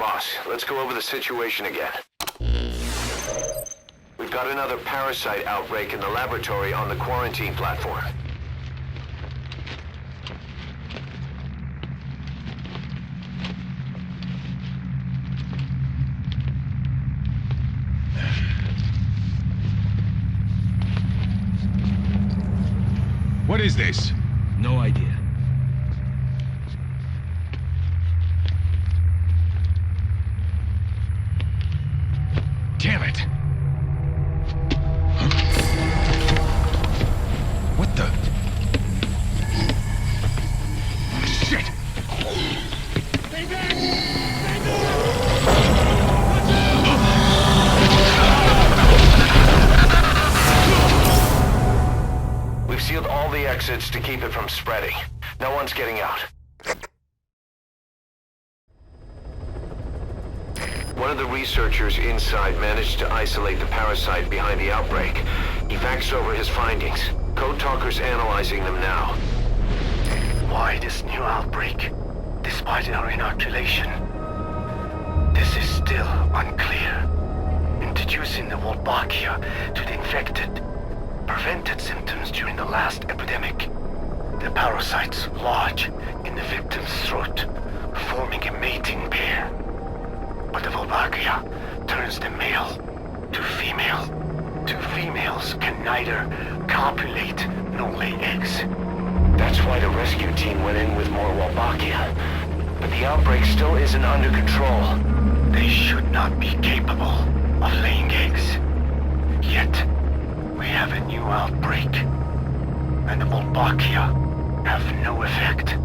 Boss, let's go over the situation again. We've got another parasite outbreak in the laboratory on the quarantine platform. What is this? No idea. Damn it! What the? Shit! Stay back! Stay back! We've sealed all the exits to keep it from spreading. No one's getting out. One of the researchers inside managed to isolate the parasite behind the outbreak. He faxed over his findings. Code Talker's analyzing them now. Why this new outbreak, despite our inoculation? This is still unclear. Introducing the Wolbachia to the infected prevented symptoms during the last epidemic. The parasites lodge in the victim's throat, forming a mating pair. But the Wolbachia turns the male to female. Two females can neither copulate nor lay eggs. That's why the rescue team went in with more Wolbachia. But the outbreak still isn't under control. They should not be capable of laying eggs. Yet, we have a new outbreak. And the Wolbachia have no effect.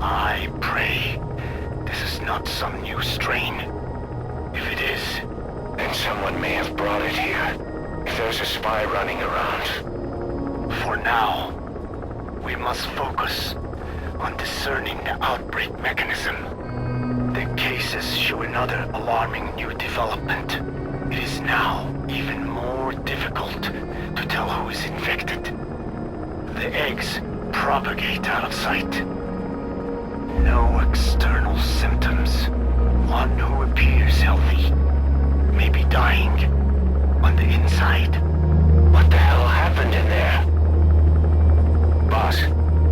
I pray this is not some new strain. If it is, then someone may have brought it here. If there's a spy running around. For now, we must focus on discerning the outbreak mechanism. The cases show another alarming new development. It is now even more difficult to tell who is infected. The eggs propagate out of sight. No external symptoms. One who appears healthy may be dying on the inside. What the hell happened in there? Boss,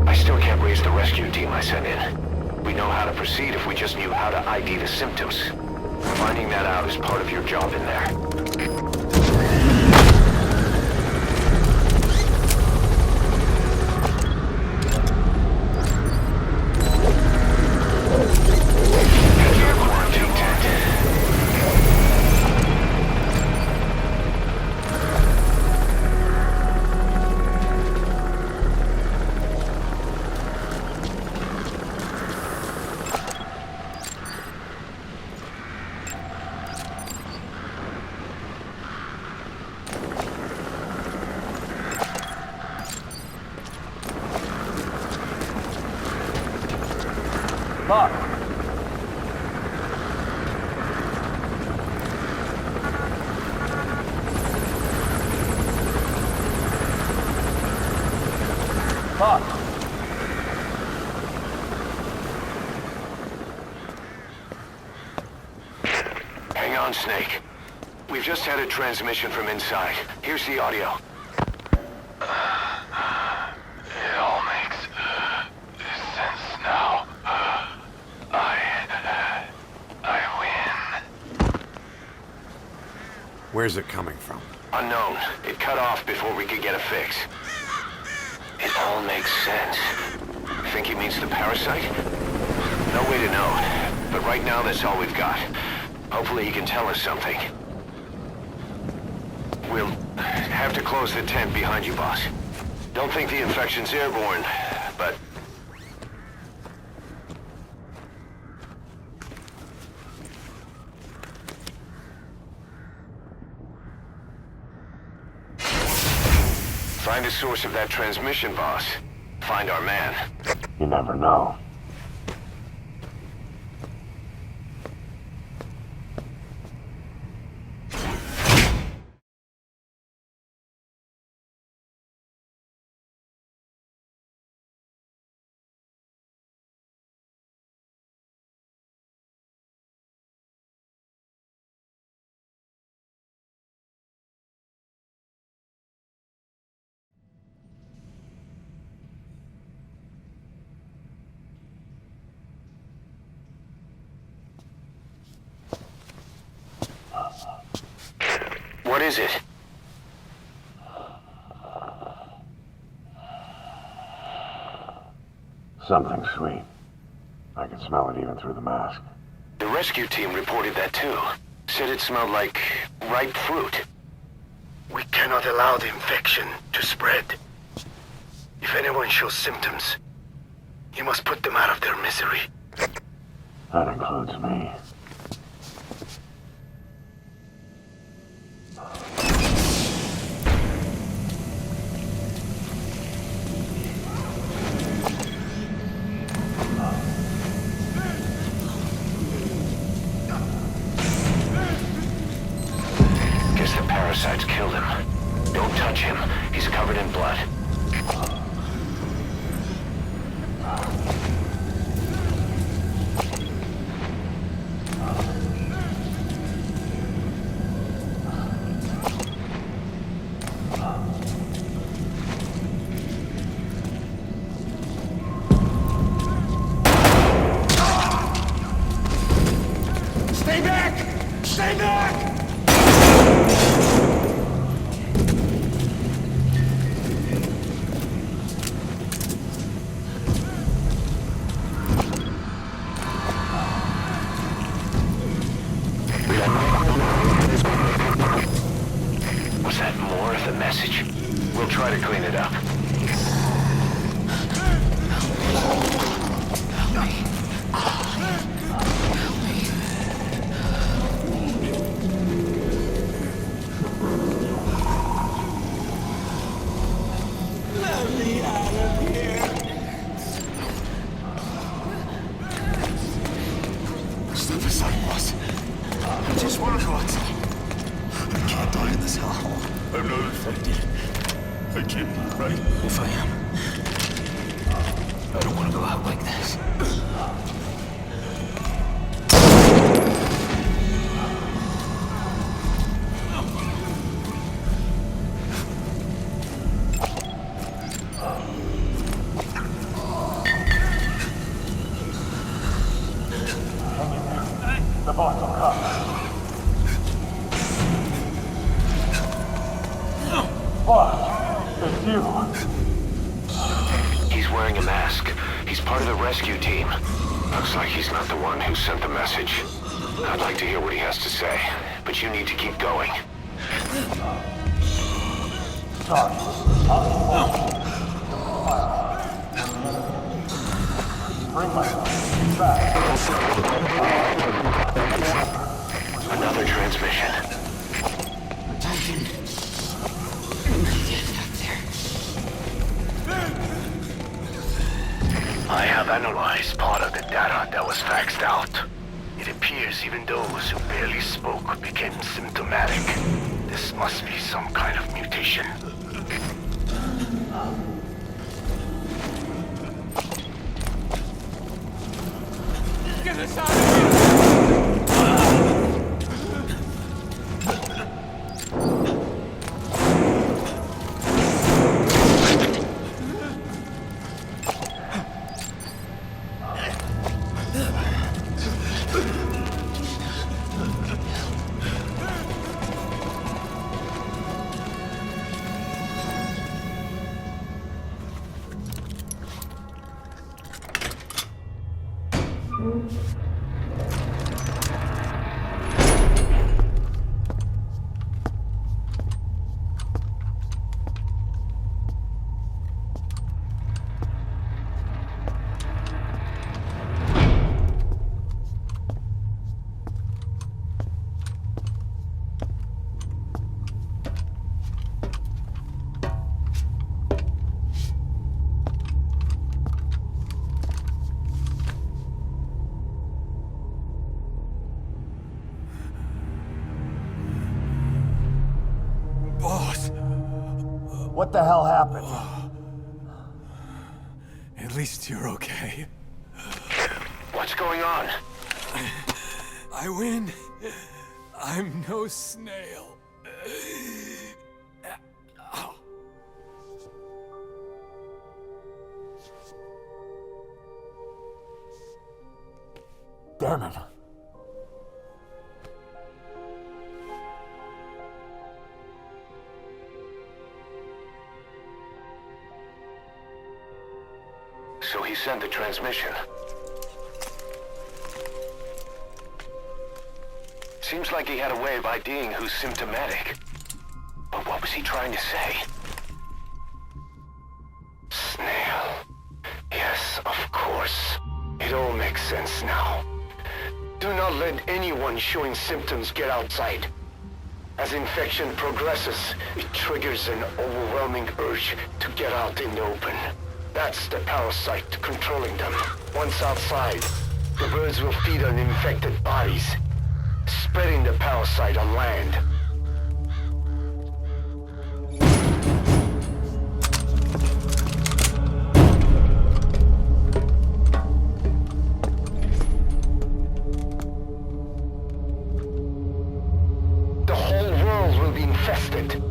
I still can't raise the rescue team I sent in. We know how to proceed if we just knew how to ID the symptoms. Finding that out is part of your job in there. Look. Look. Hang on, Snake. We've just had a transmission from inside. Here's the audio. It all makes sense now. I win. Where's it coming from? Unknown. It cut off before we could get a fix. It all makes sense. Think he means the parasite? No way to know. But right now, that's all we've got. Hopefully he can tell us something. We'll have to close the tent behind you, boss. Don't think the infection's airborne, but... Find the source of that transmission, boss. Find our man. You never know. What is it? Something sweet. I can smell it even through the mask. The rescue team reported that too. Said it smelled like ripe fruit. We cannot allow the infection to spread. If anyone shows symptoms, you must put them out of their misery. That includes me. Guess the parasites killed him. Don't touch him. He's covered in blood. Stay back! Stay back! Was that more of the message? We'll try to clean it up. Step aside, boss. I just want to go outside. I can't die in this hell. I'm not infected. I can't be right. If I am, I don't want to go out like this. The boss will come. Boss, it's you. He's wearing a mask. He's part of the rescue team. Looks like he's not the one who sent the message. I'd like to hear what he has to say, but you need to keep going. Sorry. Bring myself back. Another transmission. I have analyzed part of the data that was faxed out. It appears even those who barely spoke became symptomatic. This must be some kind of mutation. Get us out of here! Boss, What the hell happened? at least you're okay. What's going on? I win. I'm no snail. Damn it. so he sent the transmission. Seems like he had a way of IDing who's symptomatic. But what was he trying to say? Snail. Yes, of course. It all makes sense now. Do not let anyone showing symptoms get outside. As infection progresses, it triggers an overwhelming urge to get out in the open. That's the parasite controlling them. Once outside, the birds will feed on infected bodies, spreading the parasite on land. The whole world will be infested.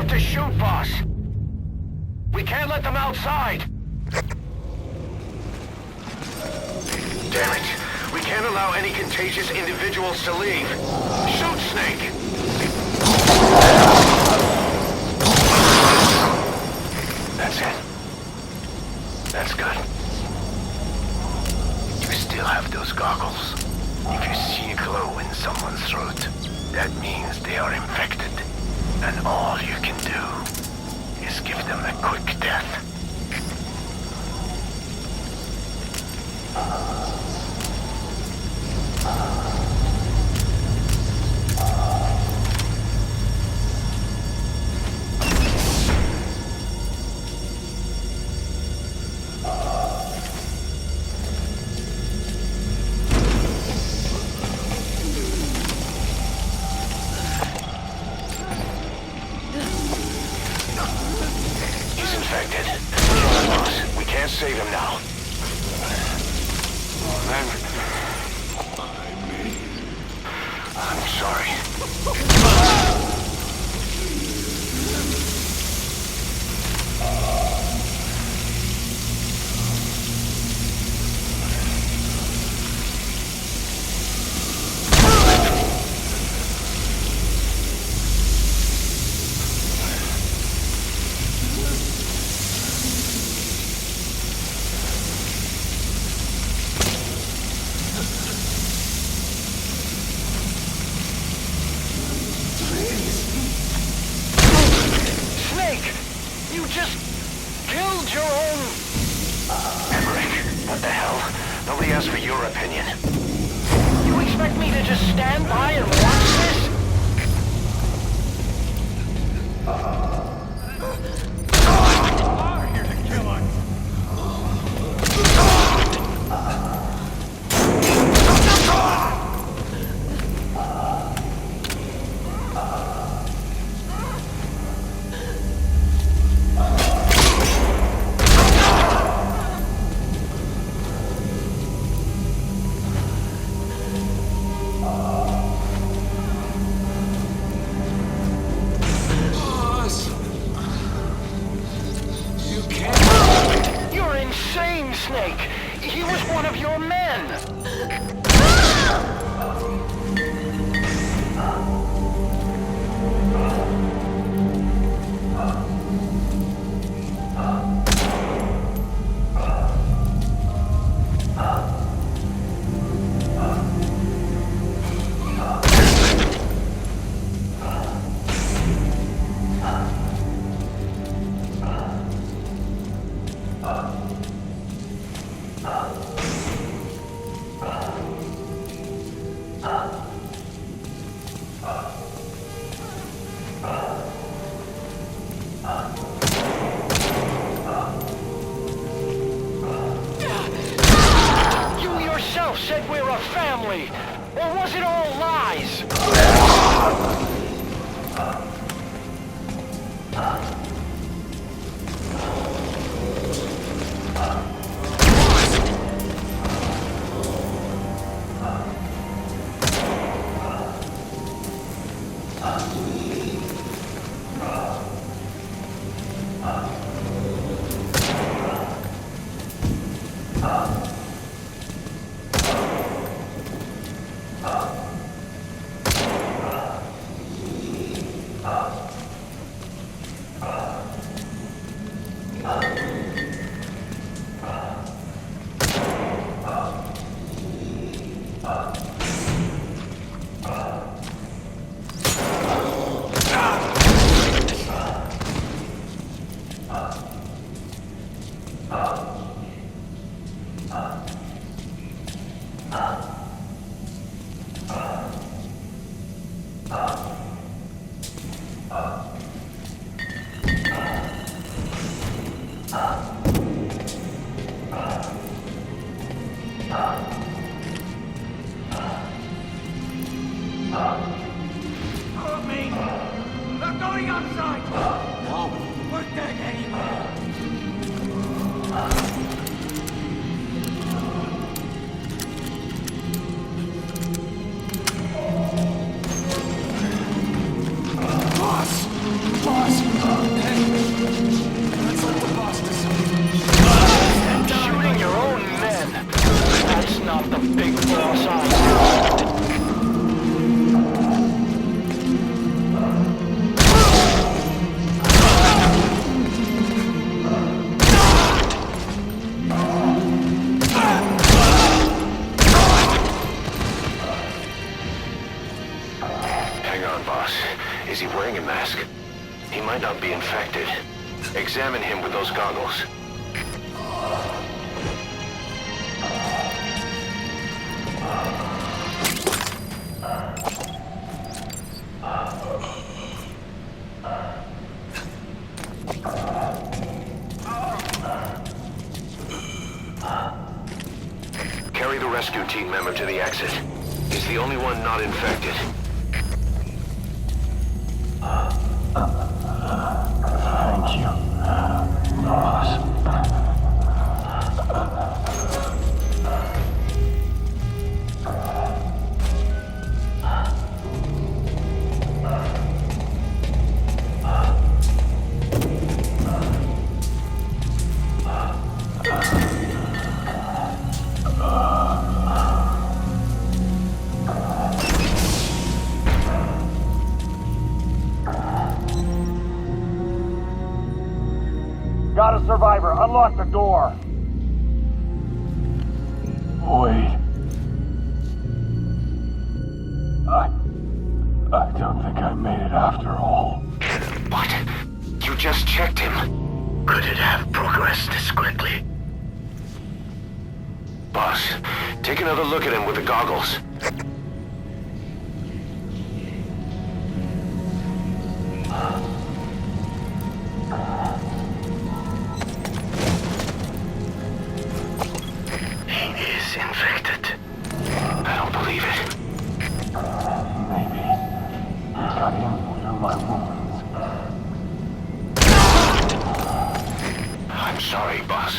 To shoot, boss. We can't let them outside. Damn it. We can't allow any contagious individuals to leave. Shoot, Snake! That's it. That's good. You still have those goggles. If you see a glow in someone's throat, that means they are infected. And all you can do is give them a quick death. We can't save him now. I'm sorry. You just killed your own... Emmerich, what the hell? Nobody asked for your opinion. You expect me to just stand by and watch this? Here to kill us. Team Snake. He was one of your men. You yourself said we're a family. Or was it all lies? Shooting your own men. That's not the big boss I know. Hang on, boss. Is he wearing a mask? He might not be infected. Examine him with those goggles. Carry the rescue team member to the exit. He's the only one not infected. Thank you, boss. Got a survivor. Unlock the door. Wait. I don't think I made it after all. What? You just checked him. Could it have progressed this quickly? Boss, take another look at him with the goggles. He is infected. I don't believe it. Maybe. I got in through my wounds. I'm sorry, boss.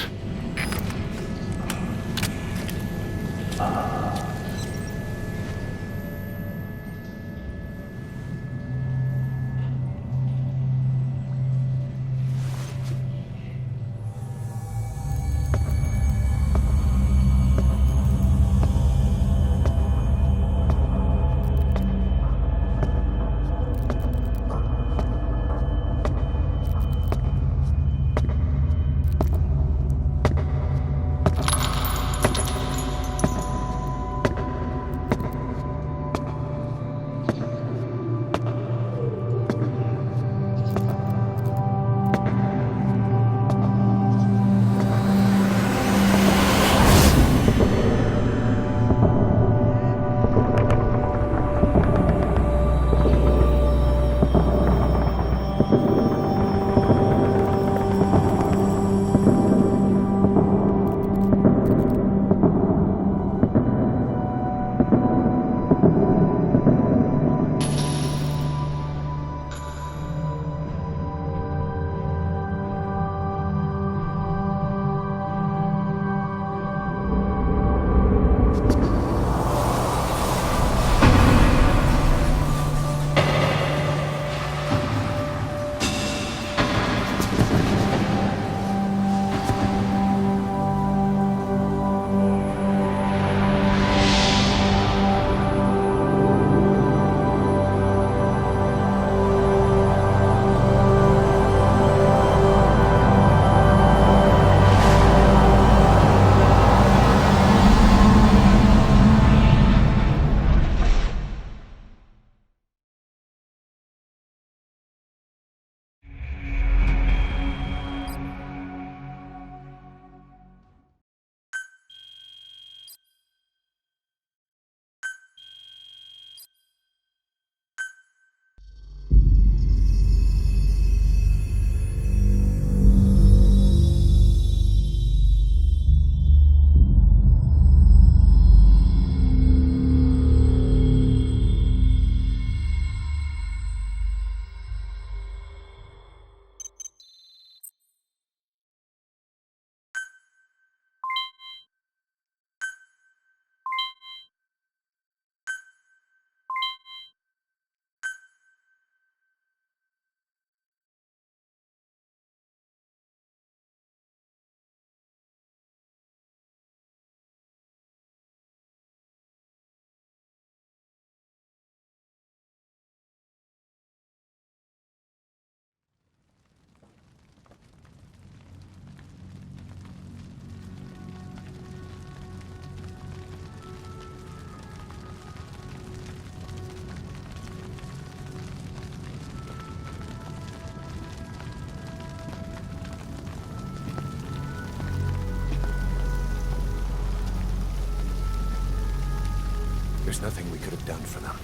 There's nothing we could have done for them.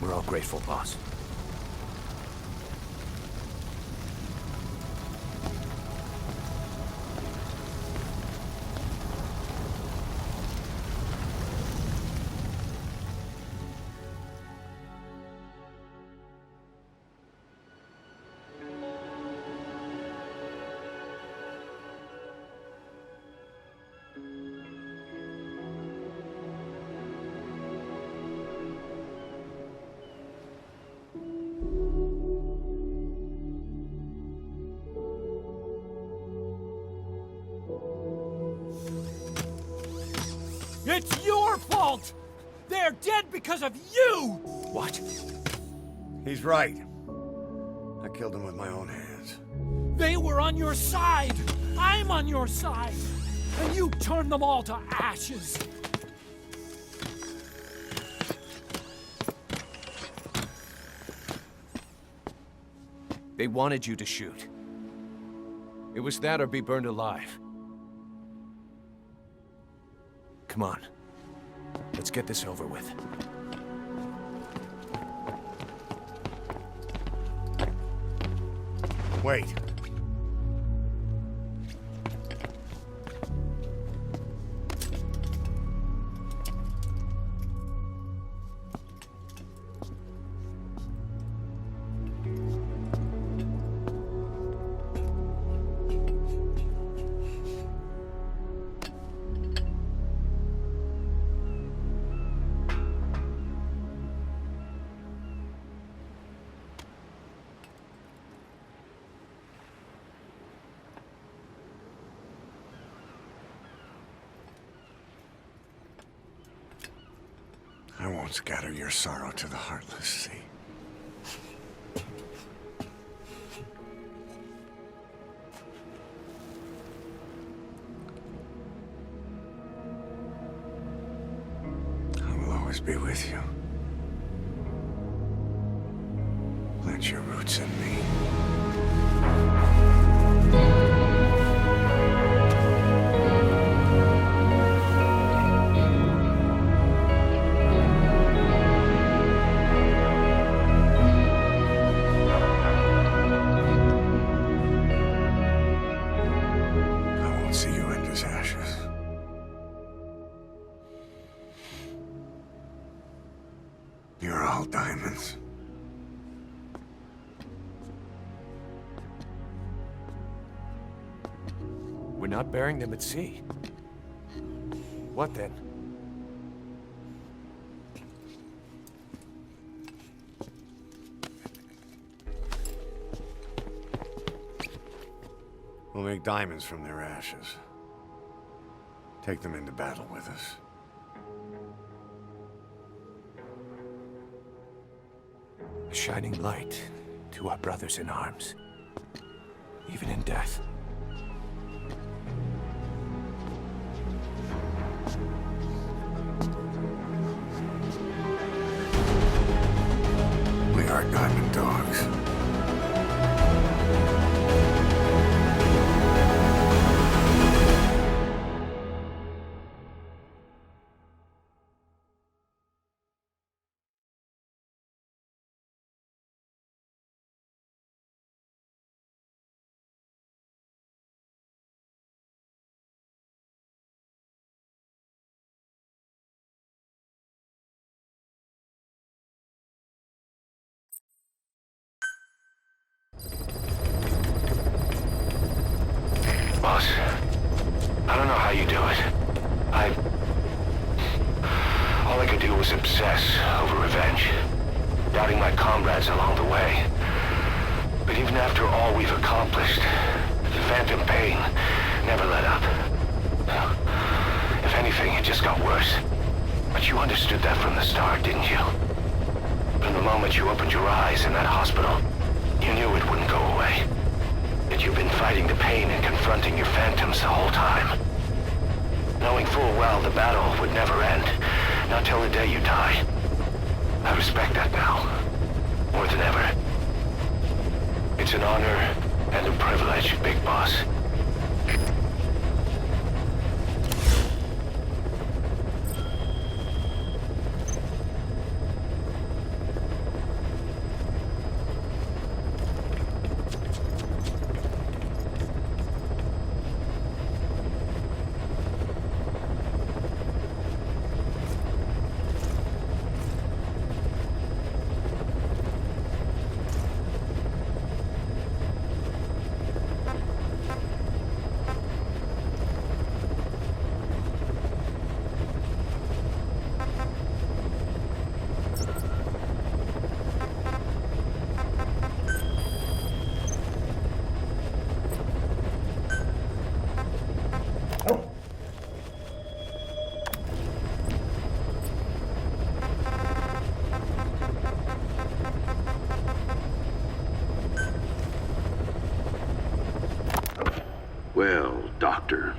We're all grateful, boss. It's your fault! They're dead because of you! What? He's right. I killed him with my own hands. They were on your side! I'm on your side! And you turned them all to ashes! They wanted you to shoot. It was that or be burned alive. Come on. Let's get this over with. Wait. I won't scatter your sorrow to the heartless sea. I will always be with you. Plant your roots in me. You're all diamonds. We're not burying them at sea. What then? We'll make diamonds from their ashes. Take them into battle with us. A shining light to our brothers in arms, even in death. We are diamond dogs. Boss, I don't know how you do it. All I could do was obsess over revenge, doubting my comrades along the way. But even after all we've accomplished, the phantom pain never let up. If anything, it just got worse. But you understood that from the start, didn't you? From the moment you opened your eyes in that hospital, you knew it wouldn't go away. That you've been fighting the pain and confronting your phantoms the whole time. Knowing full well the battle would never end, not till the day you die. I respect that now, more than ever. It's an honor and a privilege, Big Boss. Well, Doctor,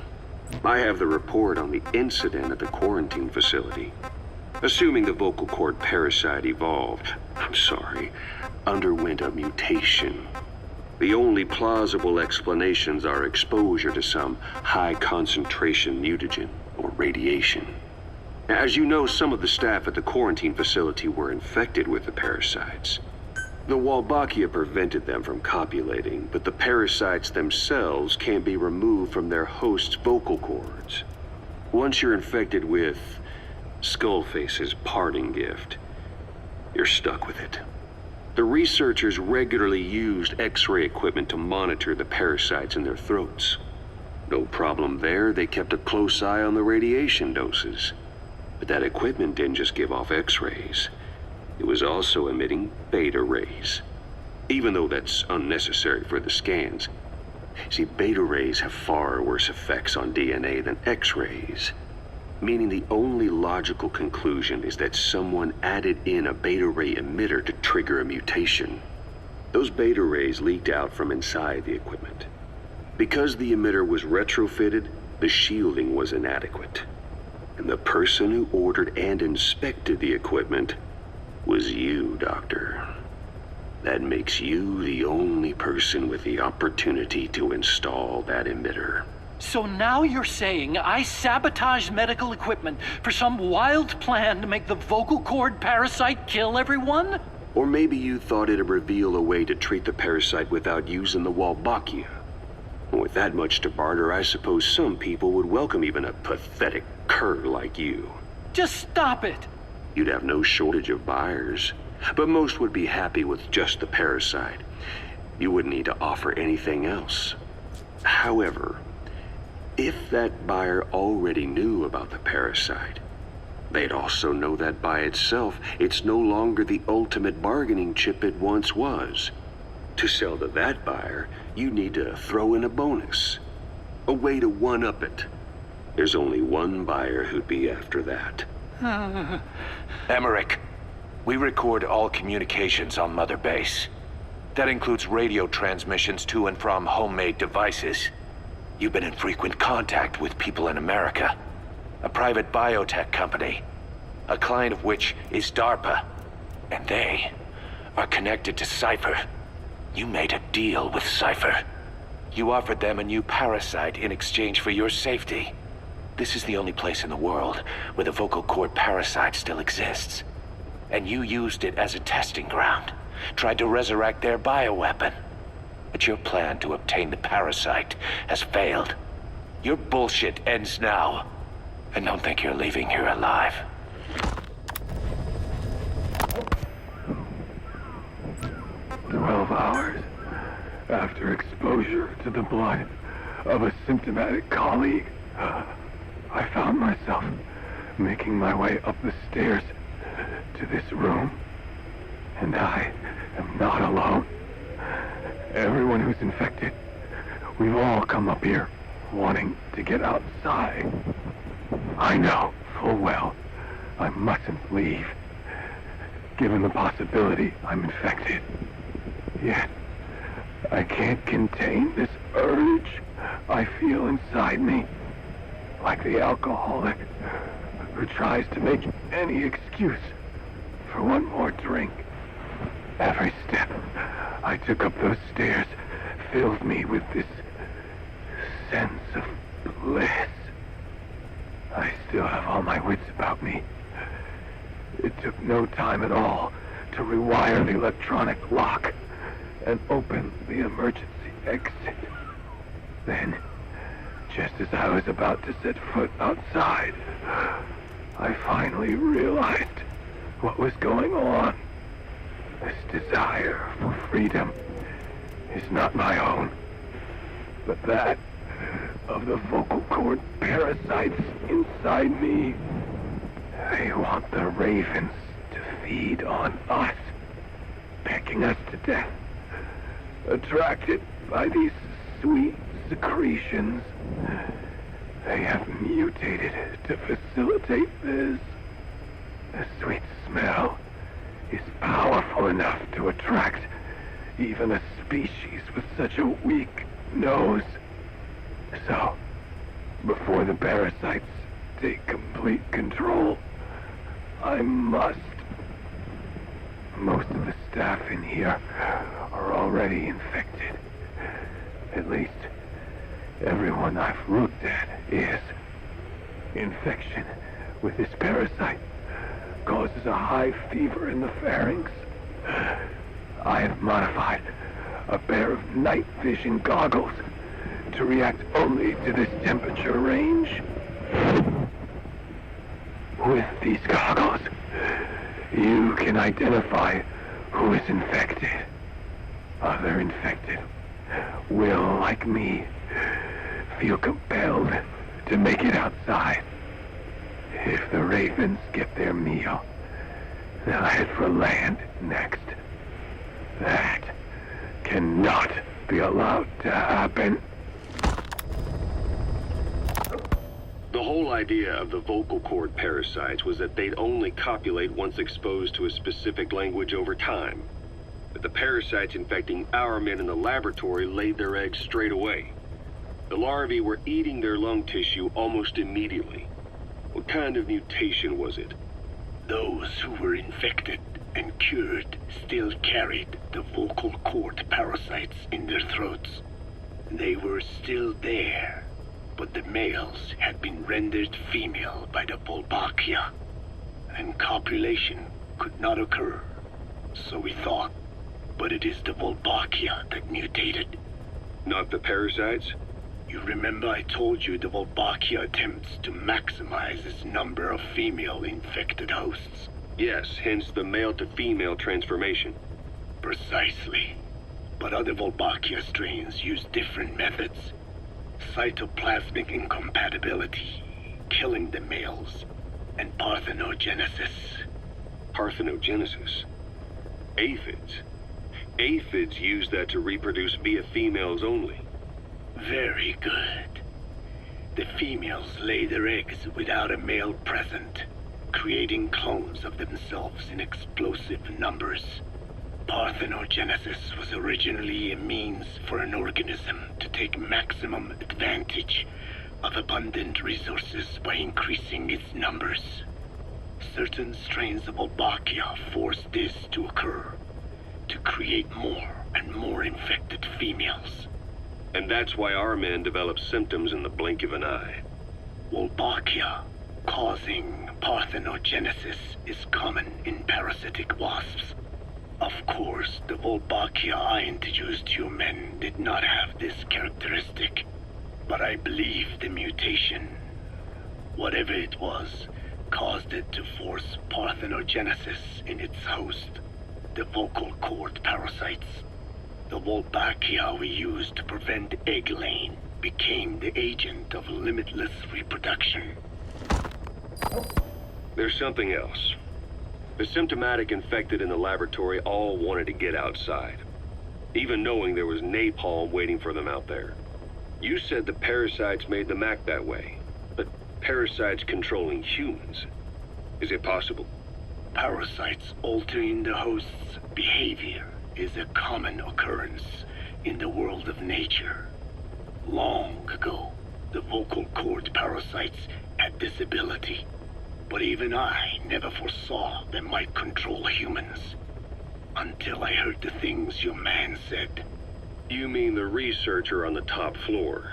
I have the report on the incident at the quarantine facility. Assuming the vocal cord parasite underwent a mutation. The only plausible explanations are exposure to some high-concentration mutagen or radiation. As you know, some of the staff at the quarantine facility were infected with the parasites. The Wolbachia prevented them from copulating, but the parasites themselves can't be removed from their host's vocal cords. Once you're infected with Skullface's parting gift, you're stuck with it. The researchers regularly used X-ray equipment to monitor the parasites in their throats. No problem there, they kept a close eye on the radiation doses. But that equipment didn't just give off X-rays. It was also emitting beta rays. Even though that's unnecessary for the scans. See, beta rays have far worse effects on DNA than X-rays. Meaning the only logical conclusion is that someone added in a beta ray emitter to trigger a mutation. Those beta rays leaked out from inside the equipment. Because the emitter was retrofitted, the shielding was inadequate. And the person who ordered and inspected the equipment was you, Doctor. That makes you the only person with the opportunity to install that emitter. So now you're saying I sabotaged medical equipment for some wild plan to make the vocal cord parasite kill everyone? Or maybe you thought it'd reveal a way to treat the parasite without using the Wolbachia. With that much to barter, I suppose some people would welcome even a pathetic cur like you. Just stop it! You'd have no shortage of buyers, but most would be happy with just the parasite. You wouldn't need to offer anything else. However, if that buyer already knew about the parasite, they'd also know that by itself, it's no longer the ultimate bargaining chip it once was. To sell to that buyer, you need to throw in a bonus. A way to one-up it. There's only one buyer who'd be after that. Emmerich, we record all communications on Mother Base. That includes radio transmissions to and from homemade devices. You've been in frequent contact with people in America. A private biotech company. A client of which is DARPA. And they are connected to Cypher. You made a deal with Cypher. You offered them a new parasite in exchange for your safety. This is the only place in the world where the vocal cord parasite still exists. And you used it as a testing ground. Tried to resurrect their bioweapon. But your plan to obtain the parasite has failed. Your bullshit ends now. And don't think you're leaving here alive. Hours after exposure to the blood of a symptomatic colleague, I found myself making my way up the stairs to this room. And I am not alone. Everyone who's infected, we've all come up here wanting to get outside. I know full well I mustn't leave, given the possibility I'm infected. Yet, I can't contain this urge I feel inside me, like the alcoholic who tries to make any excuse for one more drink. Every step I took up those stairs filled me with this sense of bliss. I still have all my wits about me. It took no time at all to rewire the electronic lock and open the emergency exit. Then, just as I was about to set foot outside, I finally realized what was going on. This desire for freedom is not my own, but that of the vocal cord parasites inside me. They want the ravens to feed on us, pecking us to death. Attracted by these sweet secretions, they have mutated to facilitate this. The sweet smell is powerful enough to attract even a species with such a weak nose. So, before the parasites take complete control, I must. Most of the staff in here are already infected. At least, everyone I've looked at is. Infection with this parasite causes a high fever in the pharynx. I have modified a pair of night vision goggles to react only to this temperature range. With these goggles, you can identify who is infected. Other infected will, like me, feel compelled to make it outside. If the ravens get their meal, they'll head for land next. That cannot be allowed to happen. The whole idea of the vocal cord parasites was that they'd only copulate once exposed to a specific language over time. But the parasites infecting our men in the laboratory laid their eggs straight away. The larvae were eating their lung tissue almost immediately. What kind of mutation was it? Those who were infected and cured still carried the vocal cord parasites in their throats. They were still there, but the males had been rendered female by the Wolbachia, and copulation could not occur, so we thought. But it is the Wolbachia that mutated. Not the parasites? You remember I told you the Wolbachia attempts to maximize its number of female infected hosts? Yes, hence the male-to-female transformation. Precisely. But other Wolbachia strains use different methods. Cytoplasmic incompatibility, killing the males, and parthenogenesis. Parthenogenesis? Aphids? Aphids use that to reproduce via females only. Very good. The females lay their eggs without a male present, creating clones of themselves in explosive numbers. Parthenogenesis was originally a means for an organism to take maximum advantage of abundant resources by increasing its numbers. Certain strains of Wolbachia force this to occur, to create more and more infected females. And that's why our men develop symptoms in the blink of an eye. Wolbachia causing parthenogenesis is common in parasitic wasps. Of course, the Wolbachia I introduced to your men did not have this characteristic, but I believe the mutation, whatever it was, caused it to force parthenogenesis in its host, the vocal cord parasites. The Wolbachia we used to prevent egg laying became the agent of limitless reproduction. There's something else. The symptomatic infected in the laboratory all wanted to get outside, even knowing there was napalm waiting for them out there. You said the parasites made them act that way, but parasites controlling humans. Is it possible? Parasites altering the host's behavior is a common occurrence in the world of nature. Long ago, the vocal cord parasites had this ability. But even I never foresaw they might control humans. Until I heard the things your man said. You mean the researcher on the top floor?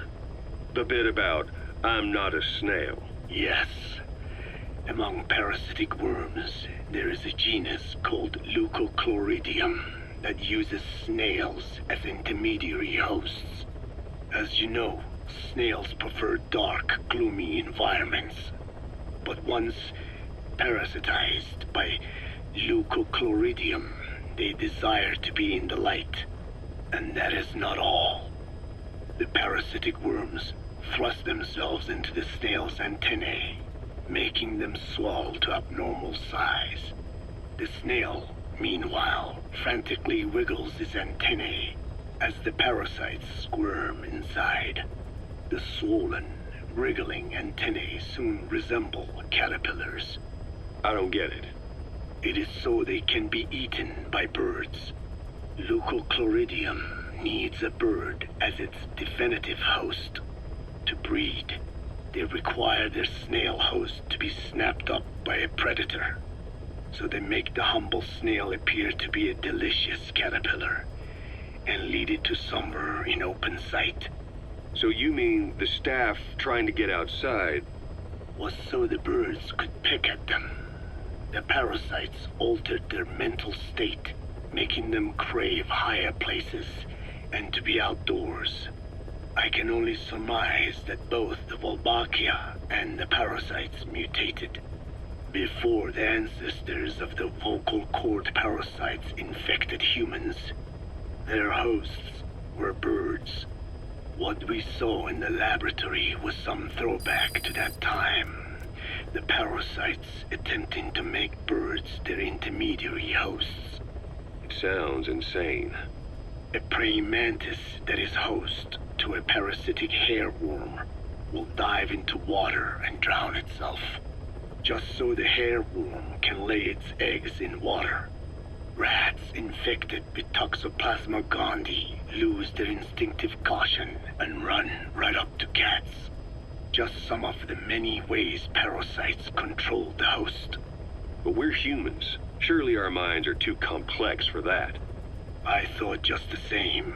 The bit about, I'm not a snail? Yes. Among parasitic worms, there is a genus called Leucochloridium that uses snails as intermediary hosts. As you know, snails prefer dark, gloomy environments. But once parasitized by Leucochloridium, they desire to be in the light. And that is not all. The parasitic worms thrust themselves into the snail's antennae, making them swell to abnormal size. The snail, meanwhile, frantically wiggles its antennae as the parasites squirm inside. The swollen, wriggling antennae soon resemble caterpillars. I don't get it. It is so they can be eaten by birds. Leucochloridium needs a bird as its definitive host. to breed, they require their snail host to be snapped up by a predator. So they make the humble snail appear to be a delicious caterpillar and lead it to somewhere in open sight. So you mean the staff trying to get outside Was so the birds could peck at them. The parasites altered their mental state, making them crave higher places and to be outdoors. I can only surmise that both the Wolbachia and the parasites mutated before the ancestors of the vocal cord parasites infected humans. Their hosts were birds. What we saw in the laboratory was some throwback to that time. The parasites attempting to make birds their intermediary hosts. It sounds insane. A praying mantis that is host to a parasitic hairworm will dive into water and drown itself, just so the hairworm can lay its eggs in water. Rats infected with Toxoplasma gondii lose their instinctive caution and run right up to cats. Just some of the many ways parasites control the host. But we're humans. Surely our minds are too complex for that. I thought just the same.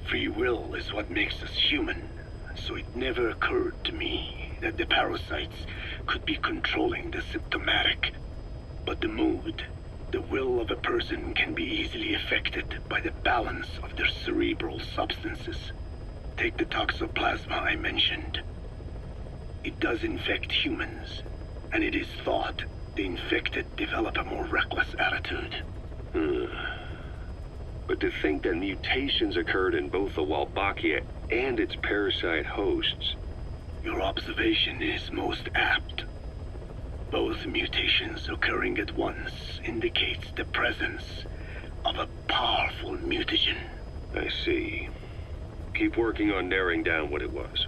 Free will is what makes us human, so it never occurred to me that the parasites could be controlling the symptomatic. But the mood, the will of a person can be easily affected by the balance of their cerebral substances. Take the toxoplasma I mentioned. It does infect humans, and it is thought the infected develop a more reckless attitude. But to think that mutations occurred in both the Wolbachia and its parasite hosts. Your observation is most apt. Both mutations occurring at once indicates the presence of a powerful mutagen. I see. Keep working on narrowing down what it was.